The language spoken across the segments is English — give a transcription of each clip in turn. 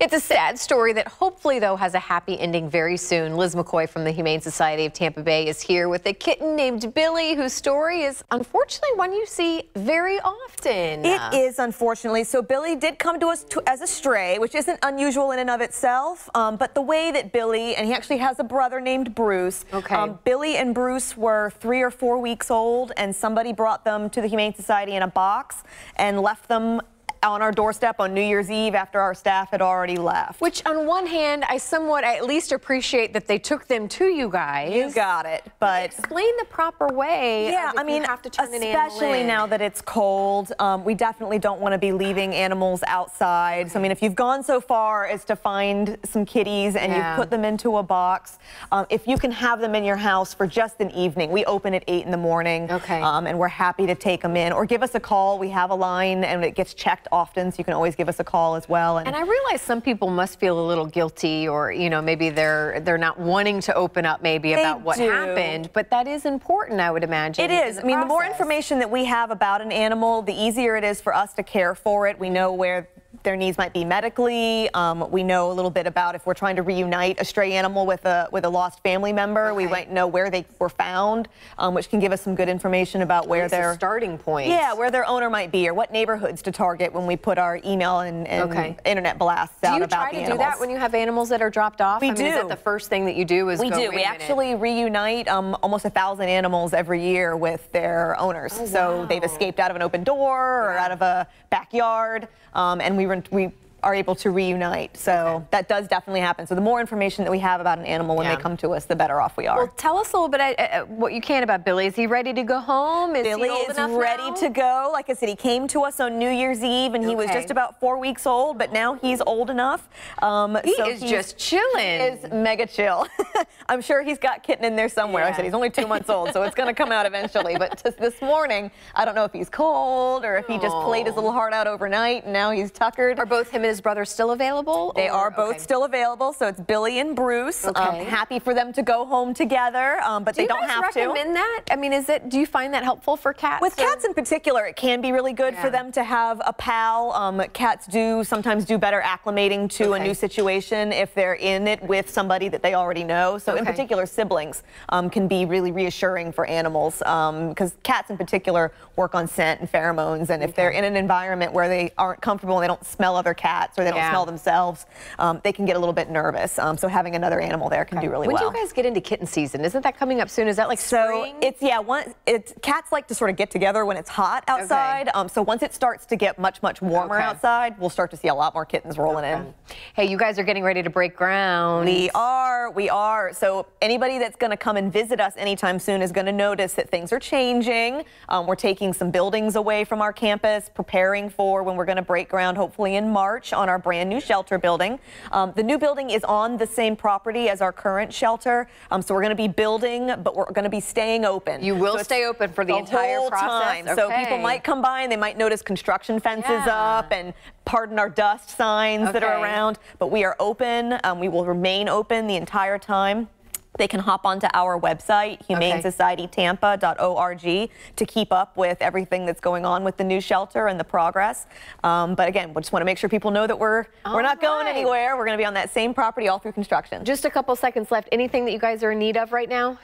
It's a sad story that hopefully, though, has a happy ending very soon. Liz McCoy from the Humane Society of Tampa Bay is here with a kitten named Billy, whose story is unfortunately one you see very often. It is, unfortunately. So Billy did come to us as a stray, which isn't unusual in and of itself. But the way that Billy, and he actually has a brother named Bruce. Okay. Billy and Bruce were 3 or 4 weeks old, and somebody brought them to the Humane Society in a box and left them on our doorstep on New Year's Eve after our staff had already left. Which, on one hand, I at least appreciate that they took them to you guys. You got it, but explain the proper way. Yeah, I mean, you have to turn an animal especially in. now that it's cold, we definitely don't want to be leaving animals outside. So, I mean, if you've gone so far as to find some kitties and you've put them into a box, if you can have them in your house for just an evening, we open at 8 in the morning. Okay. And we're happy to take them in, or give us a call. We have a line and it gets checked often, so you can always give us a call as well. And I realize some people must feel a little guilty, or maybe they're not wanting to open up maybe about what happened, but that is important, I would imagine. It is. I mean, the more information that we have about an animal, the easier it is for us to care for it. We know where their needs might be medically. We know a little bit about if we're trying to reunite a stray animal with a lost family member. Okay. We might know where they were found, which can give us some good information about where their starting point. Yeah, where their owner might be, or what neighborhoods to target when we put our email and internet blasts out about the animals. Do you try to do that when you have animals that are dropped off? We do. Is that the first thing that you do? We do. We actually reunite almost 1,000 animals every year with their owners. Oh, so wow. they've escaped out of an open door or out of a backyard, and we are able to reunite. So that does definitely happen. So the more information that we have about an animal when they come to us, the better off we are. Well, tell us a little bit what you can about Billy. Is he ready to go home? Billy is ready to go. Like I said, he came to us on New Year's Eve, and he was just about 4 weeks old, but now he's old enough. He is just chilling. He is mega chill. I'm sure he's got kitten in there somewhere. I said he's only 2 months old, so it's going to come out eventually. But just this morning, I don't know if he's cold or if he just played his little heart out overnight, and now he's tuckered. Are both him and his brother still available? They are both still available, so it's Billy and Bruce. Happy for them to go home together, but they don't have to. Do you recommend that? I mean, do you find that helpful for cats? With cats in particular, it can be really good for them to have a pal. Cats sometimes do better acclimating to a new situation if they're in it with somebody that they already know. So in particular, siblings can be really reassuring for animals, because cats in particular work on scent and pheromones, and if they're in an environment where they aren't comfortable and they don't smell other cats or they don't smell themselves, they can get a little bit nervous. So having another animal there can do really well. When do you guys get into kitten season? Isn't that coming up soon? Is that like spring? Cats like to sort of get together when it's hot outside. So once it starts to get much warmer outside, we'll start to see a lot more kittens rolling in. Hey, you guys are getting ready to break ground. We are. So anybody that's going to come and visit us anytime soon is going to notice that things are changing. We're taking some buildings away from our campus, preparing for when we're going to break ground, hopefully in March, on our brand new shelter building. The new building is on the same property as our current shelter, so we're going to be building, but we're going to be staying open. You will stay open for the entire process? So people might come by and they might notice construction fences up and pardon our dust signs that are around, but we are open. We will remain open the entire time. They can hop onto our website, humanesocietytampa.org, to keep up with everything that's going on with the new shelter and the progress. But again, we just want to make sure people know that we're not going anywhere. We're going to be on that same property all through construction. Just a couple seconds left. Anything that you guys are in need of right now?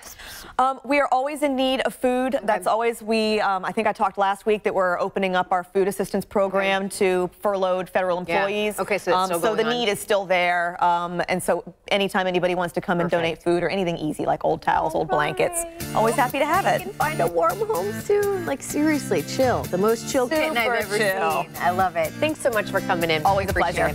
We are always in need of food. That's always, I think I talked last week that we're opening up our food assistance program to furloughed federal employees. So that's still so the need is still there. And so anytime anybody wants to come and donate food or anything easy like old towels, old blankets, always happy to have it. You can find a warm home soon. Like, seriously, chill. The most chill kitten I've ever seen. I love it. Thanks so much for coming in. Always a pleasure.